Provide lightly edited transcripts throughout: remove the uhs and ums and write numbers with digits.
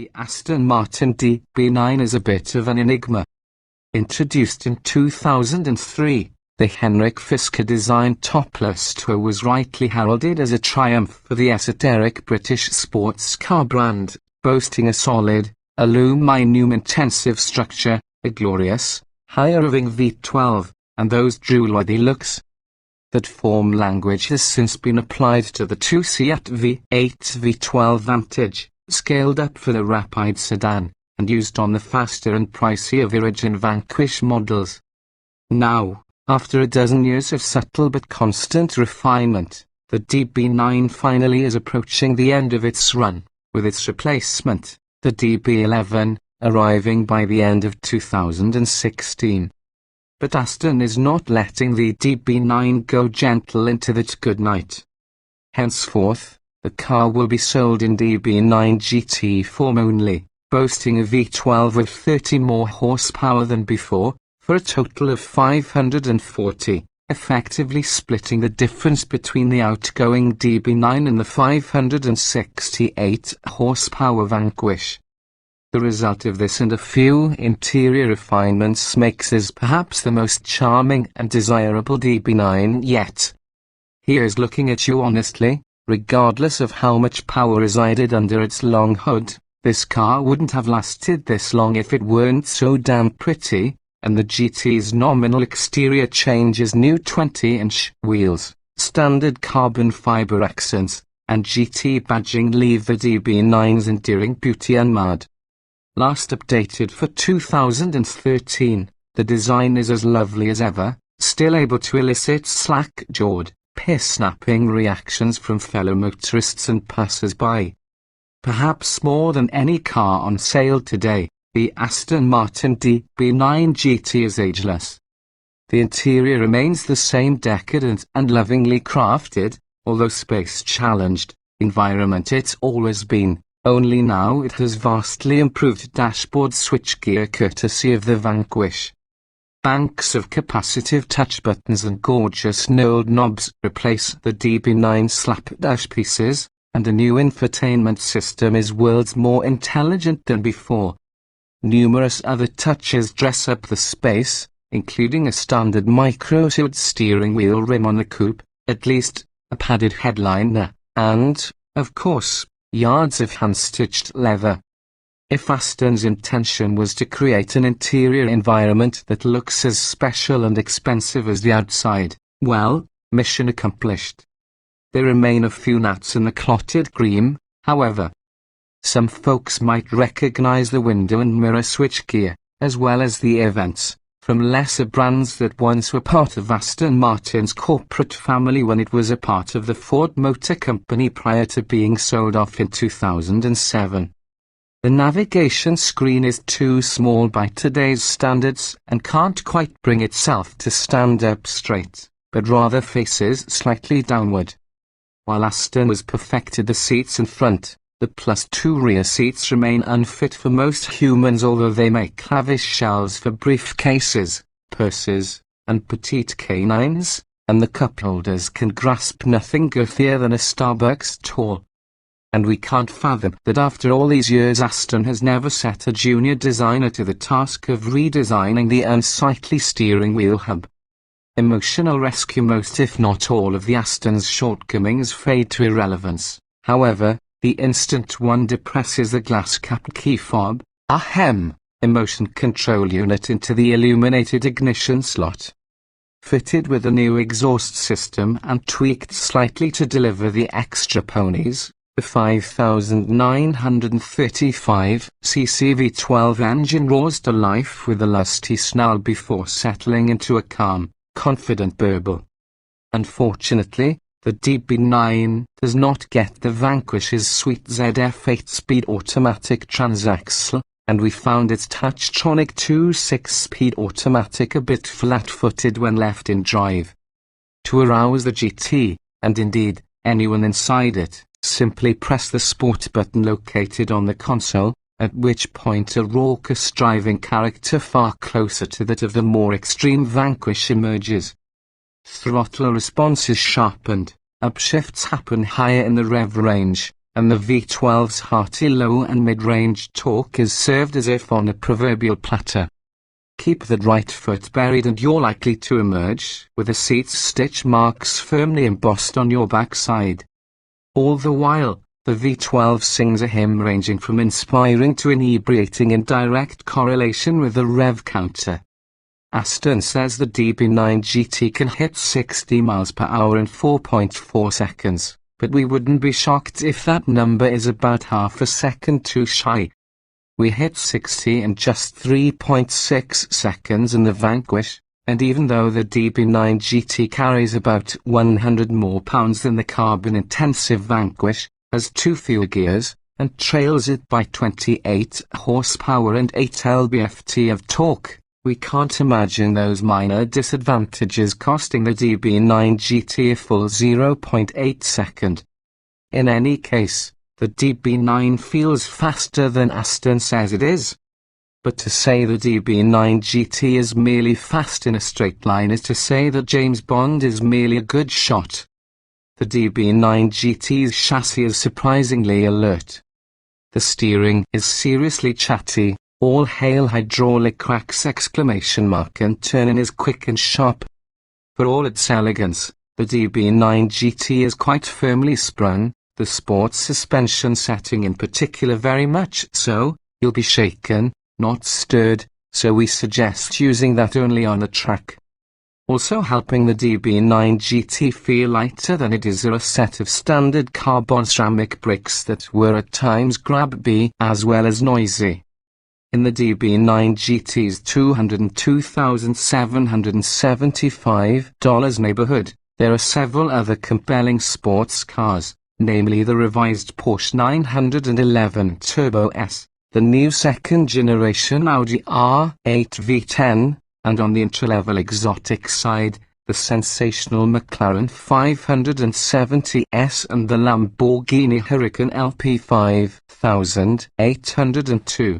The Aston Martin DB9 is a bit of an enigma. Introduced in 2003, the Henrik Fisker-designed topless tour was rightly heralded as a triumph for the esoteric British sports car brand, boasting a solid, aluminium-intensive structure, a glorious, high-roving V12, and those jewelry looks. That form language has since been applied to the two Seat V8 V12 Vantage, scaled up for the Rapide sedan, and used on the faster and pricier Origin Vanquish models. Now, after a dozen years of subtle but constant refinement, the DB9 finally is approaching the end of its run, with its replacement, the DB11, arriving by the end of 2016. But Aston is not letting the DB9 go gentle into that good night. Henceforth, the car will be sold in DB9 GT form only, boasting a V12 with 30 more horsepower than before, for a total of 540, effectively splitting the difference between the outgoing DB9 and the 568 horsepower Vanquish. The result of this and a few interior refinements makes this perhaps the most charming and desirable DB9 yet. Here's looking at you honestly. Regardless of how much power resided under its long hood, this car wouldn't have lasted this long if it weren't so damn pretty, and the GT's nominal exterior changes, new 20-inch wheels, standard carbon fiber accents, and GT badging leave the DB9's endearing beauty unmarred. Last updated for 2013, the design is as lovely as ever, still able to elicit slack-jawed, piss-snapping reactions from fellow motorists and passers-by. Perhaps more than any car on sale today, the Aston Martin DB9 GT is ageless. The interior remains the same decadent and lovingly crafted, although space-challenged, environment it's always been, only now it has vastly improved dashboard switchgear courtesy of the Vanquish. Banks of capacitive touch buttons and gorgeous knurled knobs replace the DB9 slapdash pieces, and a new infotainment system is worlds more intelligent than before. Numerous other touches dress up the space, including a standard micro-tilt steering wheel rim on the coupe, at least, a padded headliner, and, of course, yards of hand-stitched leather. If Aston's intention was to create an interior environment that looks as special and expensive as the outside, well, mission accomplished. There remain a few gnats in the clotted cream, however. Some folks might recognize the window and mirror switchgear, as well as the air vents, from lesser brands that once were part of Aston Martin's corporate family when it was a part of the Ford Motor Company prior to being sold off in 2007. The navigation screen is too small by today's standards and can't quite bring itself to stand up straight, but rather faces slightly downward. While Aston has perfected the seats in front, the +2 rear seats remain unfit for most humans, although they make lavish shelves for briefcases, purses, and petite canines, and the cup holders can grasp nothing girthier than a Starbucks tall. And we can't fathom that after all these years Aston has never set a junior designer to the task of redesigning the unsightly steering wheel hub. Emotional rescue. Most if not all of the Aston's shortcomings fade to irrelevance, however, the instant one depresses the glass-capped key fob, emotion control unit into the illuminated ignition slot. Fitted with a new exhaust system and tweaked slightly to deliver the extra ponies, the 5,935 cc V12 engine roars to life with a lusty snarl before settling into a calm, confident burble. Unfortunately, the DB9 does not get the Vanquish's sweet ZF 8-speed automatic transaxle, and we found its Touchtronic 2 6-speed automatic a bit flat-footed when left in drive. To arouse the GT, and indeed, anyone inside it, simply press the Sport button located on the console, at which point a raucous driving character far closer to that of the more extreme Vanquish emerges. Throttle response is sharpened, upshifts happen higher in the rev range, and the V12's hearty low and mid-range torque is served as if on a proverbial platter. Keep the right foot buried and you're likely to emerge with the seat's stitch marks firmly embossed on your backside. All the while, the V12 sings a hymn ranging from inspiring to inebriating in direct correlation with the rev counter. Aston says the DB9 GT can hit 60 miles per hour in 4.4 seconds, but we wouldn't be shocked if that number is about half a second too shy. We hit 60 in just 3.6 seconds in the Vanquish, and even though the DB9 GT carries about 100 more pounds than the carbon-intensive Vanquish, has 2 fewer gears, and trails it by 28 horsepower and 8 lb-ft of torque, we can't imagine those minor disadvantages costing the DB9 GT a full 0.8 second. In any case, the DB9 feels faster than Aston says it is. But to say the DB9 GT is merely fast in a straight line is to say that James Bond is merely a good shot. The DB9 GT's chassis is surprisingly alert. The steering is seriously chatty. All hail hydraulic cracks! And turning is quick and sharp. For all its elegance, the DB9 GT is quite firmly sprung, the sports suspension setting in particular very much so. You'll be shaken, not stirred, so we suggest using that only on the track. Also helping the DB9 GT feel lighter than it is are a set of standard carbon ceramic brakes that were at times grabby as well as noisy. In the DB9 GT's $202,775 neighborhood, there are several other compelling sports cars, namely the revised Porsche 911 Turbo S, the new second-generation Audi R8 V10, and on the entry-level exotic side, the sensational McLaren 570S and the Lamborghini Huracan LP 5802.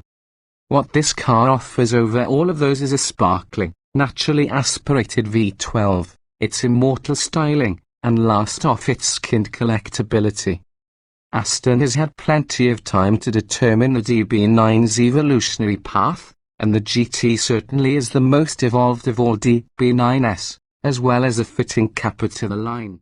What this car offers over all of those is a sparkling, naturally aspirated V12, its immortal styling, and last-off-its-kind collectability. Aston has had plenty of time to determine the DB9's evolutionary path, and the GT certainly is the most evolved of all DB9s, as well as a fitting capper to the line.